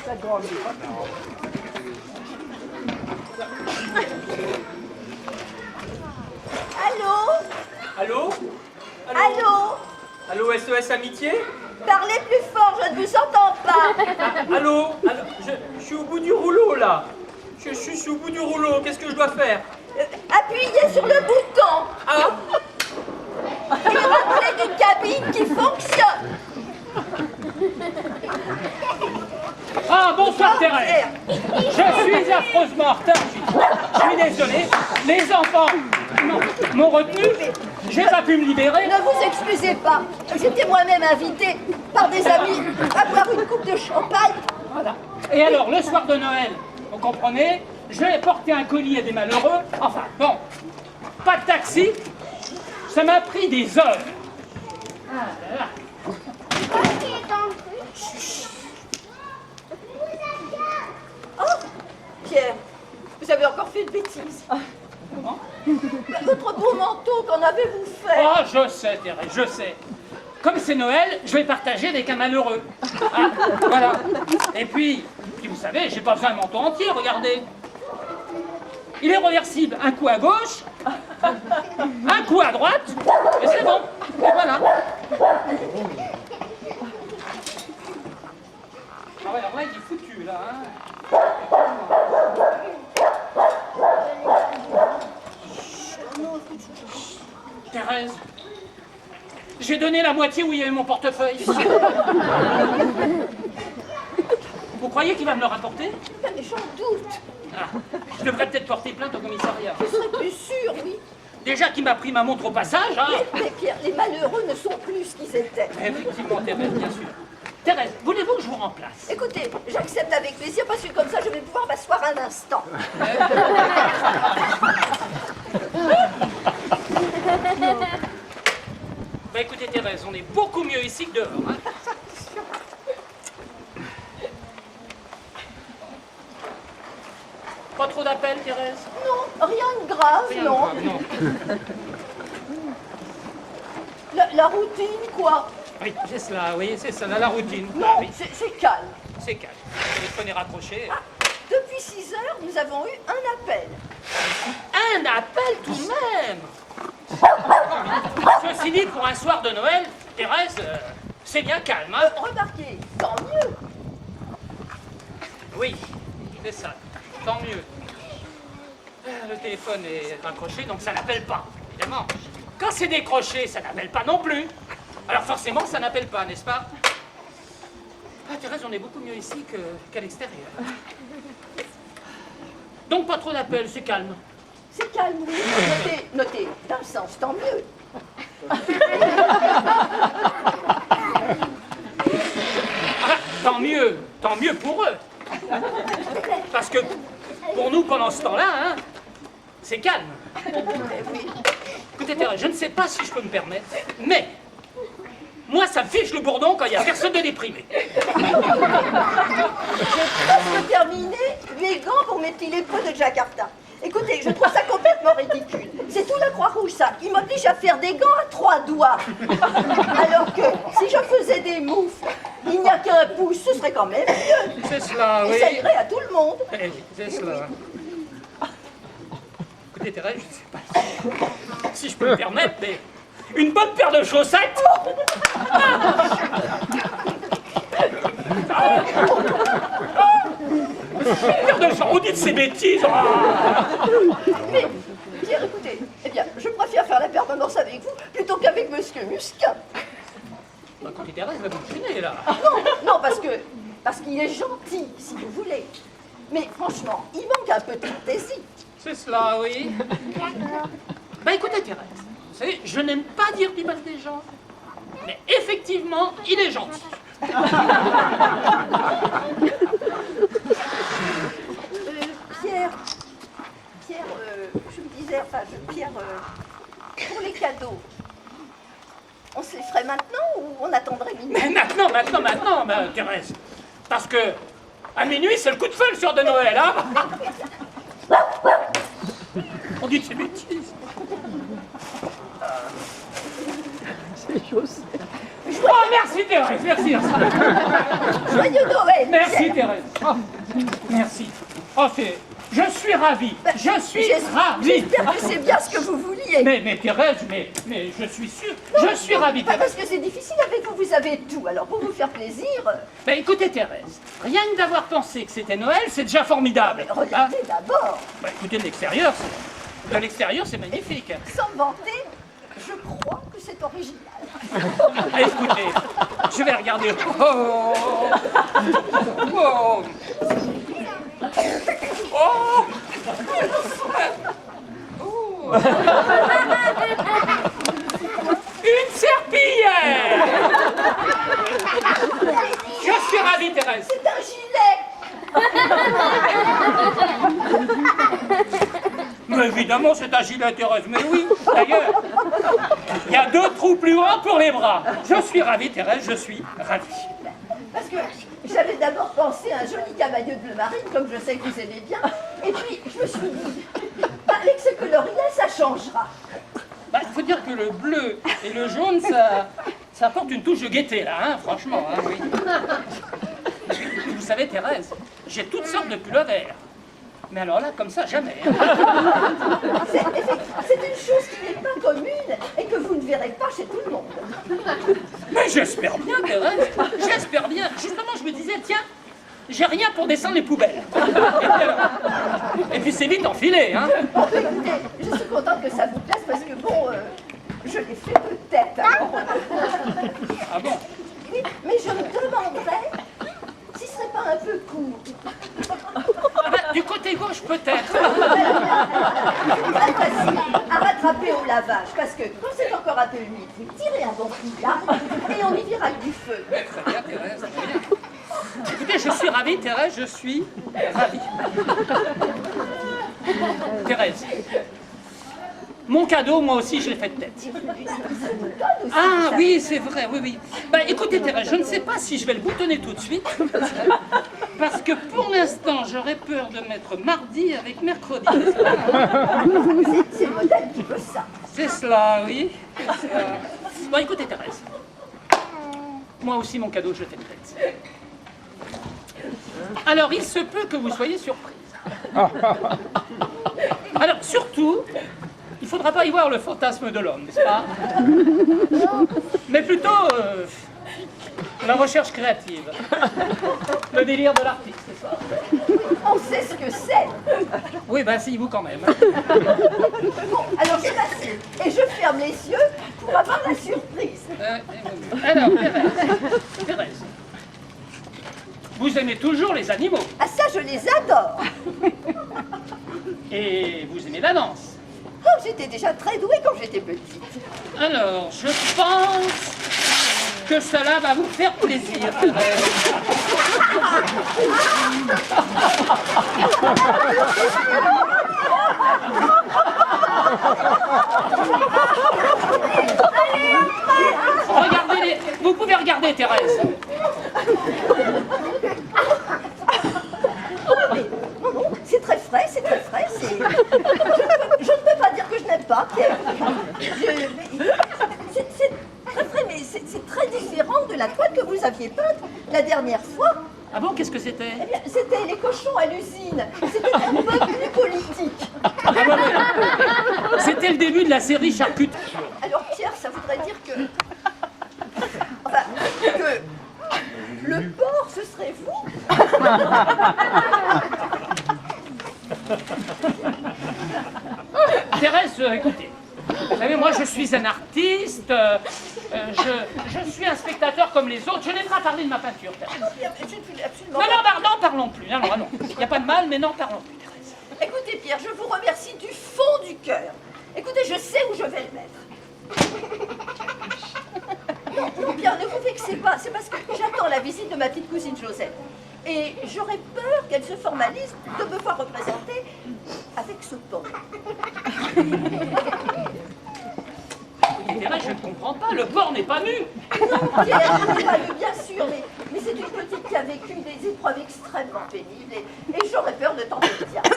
Allô? Allô? Allô? Allô, SOS Amitié? Parlez plus fort, je ne vous entends pas. Allô? Je suis au bout du rouleau, là. Je suis au bout du rouleau, qu'est-ce que je dois faire? Appuyez sur le bouton. Ah! Et rappelez d'une cabine qui fonctionne. Ah, bonsoir Thérèse. Je suis affreusement en retard. Je suis désolé. Les enfants m'ont retenu. J'ai pas pu me libérer. Ne vous excusez pas. J'étais moi-même invitée par des amis à boire une coupe de champagne. Voilà. Et alors, le soir de Noël, vous comprenez, je vais porter un colis à des malheureux. Enfin, bon, pas de taxi. Ça m'a pris des heures. Ah là là. Oh, Pierre, vous avez encore fait une bêtise. Votre beau manteau, qu'en avez-vous fait? Oh, je sais, Thérèse, je sais. Comme c'est Noël, je vais partager avec un malheureux. Ah, voilà. Et puis, vous savez, j'ai pas besoin de manteau entier, regardez. Il est reversible, un coup à gauche, un coup à droite, et c'est bon. Et voilà. Ah ouais, alors là, il est foutu, là. Hein. Thérèse, j'ai donné la moitié où il y avait mon portefeuille. Vous croyez qu'il va me le rapporter? J'en doute. Ah, je devrais peut-être porter plainte au commissariat. Je serais plus sûre, oui. Déjà qu'il m'a pris ma montre au passage, hein. Mais Pierre, les malheureux ne sont plus ce qu'ils étaient. Effectivement, Thérèse, bien sûr. Thérèse, voulez-vous que je vous remplace? Écoutez, j'accepte avec plaisir parce que comme ça, je vais pouvoir m'asseoir un instant. Bah écoutez, Thérèse, on est beaucoup mieux ici que dehors, hein. Pas trop d'appels, Thérèse? Non, rien de grave, Rien de non. grave, non. La routine, quoi. Oui, c'est cela, oui, c'est ça, la routine. Non, Ah, oui, c'est calme. c'est calme. Le téléphone est raccroché. Depuis 6 heures, nous avons eu un appel. Un appel tout de même. Ceci dit, pour un soir de Noël, Thérèse, c'est bien calme, hein? Remarquez, tant mieux. Oui, c'est ça. Tant mieux. Le téléphone est raccroché, donc ça n'appelle pas, évidemment. Quand c'est décroché, ça n'appelle pas non plus. Alors forcément, ça n'appelle pas, n'est-ce pas? Ah, Thérèse, on est beaucoup mieux ici qu'à l'extérieur. Donc pas trop d'appels, c'est calme. C'est calme, oui. Notez, d'un sens, tant mieux. Ah, tant mieux pour eux. Parce que pour nous, pendant ce temps-là, hein, c'est calme. Écoutez, Thérèse, je ne sais pas si je peux me permettre, mais moi, ça me fiche le bourdon quand il n'y a personne de déprimé. J'ai presque terminé les gants pour mes petits lépreux de Jakarta. Écoutez, je trouve ça complètement ridicule. C'est tout la Croix-Rouge, ça. Il m'oblige à faire des gants à 3 doigts. Alors que si je faisais des moufles, il n'y a qu'un pouce, ce serait quand même mieux. C'est cela, oui. Et ça irait à tout le monde. Eh oui, c'est cela. Écoutez, Thérèse, je ne sais pas si je peux me permettre, mais une bonne paire de chaussettes. Paire de chaussettes, on dit de ces bêtises. Mais, Pierre, écoutez, eh bien, je préfère faire la permanence avec vous plutôt qu'avec Monsieur Muscat. Bah, écoutez, Thérèse va vous gêner, là. Non, parce qu'il est gentil, si vous voulez. Mais franchement, il manque un peu de fantaisie. C'est cela, oui. Bah, écoutez, Thérèse, vous savez, je n'aime pas dire du mal des gens, mais effectivement, il est gentil. Pierre, je me disais, Pierre, pour les cadeaux, on se les ferait maintenant ou on attendrait minuit? Mais maintenant, bah, Thérèse. Parce que à minuit, c'est le coup de feu le soir de Noël, hein. On dit de ces bêtises. Je Oh, merci Thérèse, merci. Joyeux Noël. Merci Pierre. Thérèse. Oh, merci. Oh, je suis ravi. Je suis ravi. J'espère que c'est bien ce que vous vouliez. Mais Thérèse, mais je suis sûr. Je suis ravi, Pas Thérèse. parce que c'est difficile avec vous, vous avez tout. Alors pour vous faire plaisir, Ben écoutez Thérèse, rien que d'avoir pensé que c'était Noël, c'est déjà formidable. regardez d'abord. Ben, écoutez, de l'extérieur, c'est magnifique. Sans vanter, je crois que c'est original. Ah, écoutez, je vais regarder. Oh, oh, oh. Oh. Une serpillière. Je suis ravi, Thérèse. C'est un gilet. Mais évidemment, c'est un gilet, Thérèse, mais oui. D'ailleurs, il y a 2 trous plus grands pour les bras. Je suis ravi, Thérèse, je suis ravi. Parce que j'avais d'abord pensé à un joli cavalier de bleu marine, comme je sais que vous aimez bien. Et puis, je me suis dit, avec ce coloris-là, ça changera. Bah, il faut dire que le bleu et le jaune, ça apporte une touche de gaieté, là, hein, franchement, hein, oui. Vous savez, Thérèse, j'ai toutes sortes de pullovers. Mais alors là, comme ça, jamais. Hein. C'est une chose qui n'est pas commune et que vous ne verrez pas chez tout le monde. Mais j'espère bien, Thérèse, j'espère bien. Justement, je me disais, tiens, j'ai rien pour descendre les poubelles. Et puis c'est vite enfilé, hein. Bon, écoutez, je suis contente que ça vous plaise parce que bon, je l'ai fait de tête. Alors. Ah bon? Oui, mais je me demanderais si ce serait pas un peu court. Ah bah, du côté gauche, peut-être. Très facile à rattraper au lavage parce que quand c'est encore un peu humide, vous tirez un bon coup là et on y vire avec du feu. Très bien, Thérèse, très bien. Écoutez, je suis ravi, Thérèse, je suis ravi. Thérèse, mon cadeau, moi aussi, je l'ai fait de tête. Ah oui, c'est vrai, oui, oui. Bah écoutez, Thérèse, je ne sais pas si je vais le boutonner tout de suite, parce que pour l'instant, j'aurais peur de mettre mardi avec mercredi. C'est le modèle qui veut ça. C'est cela, oui. C'est cela. Bon, écoutez, Thérèse, moi aussi, mon cadeau, je l'ai fait de tête. Alors, il se peut que vous soyez surprise. Alors, surtout, il ne faudra pas y voir le fantasme de l'homme, n'est-ce pas? Mais plutôt la recherche créative. Le délire de l'artiste, c'est ça? On sait ce que c'est. Oui, ben, asseyez-vous quand même. Bon, alors je m'assieds et je ferme les yeux pour avoir la surprise. Alors, Thérèse, vous aimez toujours les animaux Ah ça, je les adore. et vous aimez la danse. Oh, j'étais déjà très douée quand j'étais petite. Alors, je pense que cela va vous faire plaisir, Thérèse. Regardez, vous pouvez regarder, Thérèse. Mais non, c'est très frais, c'est très frais. Je ne peux pas dire que je n'aime pas, Pierre. C'est très frais, mais c'est très différent de la toile que vous aviez peinte la dernière fois. Ah bon, qu'est-ce que c'était? Eh bien, c'était les cochons à l'usine. C'était un peu plus politique. Ah ouais, ouais. C'était le début de la série Charcuterie. Alors, Pierre, ça voudrait dire que... Enfin, que... Le porc, ce serait vous. Thérèse, écoutez, vous savez, moi je suis un artiste, je suis un spectateur comme les autres, je n'aime pas parler de ma peinture, Thérèse. Je ne suis absolument Non, pas... non, parlons plus, non, non, il n'y a pas de mal, mais non, parlons plus, Thérèse. Écoutez, Pierre, je vous remercie du fond du cœur. Écoutez, je sais où je vais le mettre. Non, non, Pierre, ne vous vexez pas. C'est parce que j'attends la visite de ma petite cousine Josette. Et j'aurais peur qu'elle se formalise de me voir représenter avec ce porc. Thérèse, je ne comprends pas, le porc n'est pas nu. Non, Pierre, il n'est pas nu, bien sûr, mais c'est une petite qui a vécu des épreuves extrêmement pénibles et j'aurais peur de tenter le diable.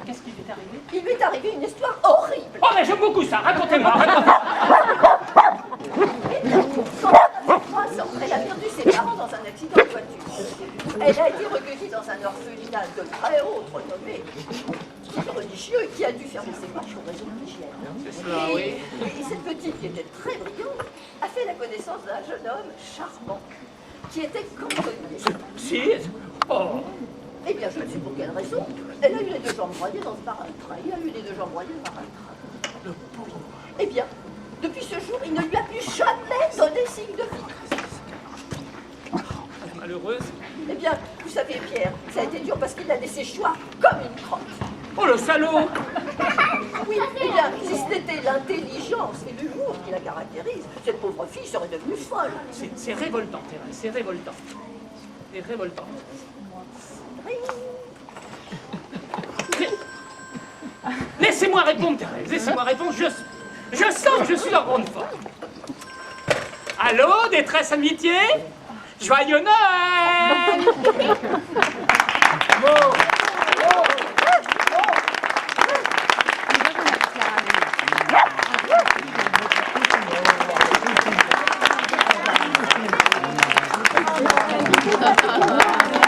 Qu'est-ce qui lui est arrivé? Il lui est arrivé une histoire horrible. Oh, mais j'aime beaucoup ça, racontez-moi, racontez-moi. Sans Elle a été recueillie dans un orphelinat de très haute renommée, type religieux, et qui a dû fermer ses marches pour raison d'hygiène. C'est cela, oui. Et cette petite, qui était très brillante, a fait la connaissance d'un jeune homme charmant, qui était cantonnier. Si. Oh. Eh bien, je ne sais pour quelle raison. Elle a eu les deux jambes broyées dans ce marin-train. Il a eu les deux jambes broyées dans le marin-train. Le pauvre. Eh bien, depuis ce jour, il ne lui a plus jamais donné signe de vie. Malheureuse. Eh bien, vous savez, Pierre, ça a été dur parce qu'il a laissé choir comme une crotte. Oh, le salaud. Oui, eh bien, si ce n'était l'intelligence et l'humour qui la caractérisent, cette pauvre fille serait devenue folle. C'est révoltant, Thérèse, c'est révoltant. C'est révoltant. Laissez-moi répondre, Thérèse, laissez-moi répondre. Je sens que je suis en grande forme. Allô, détresse amitié? Joyeux Noël! Ha ha ha.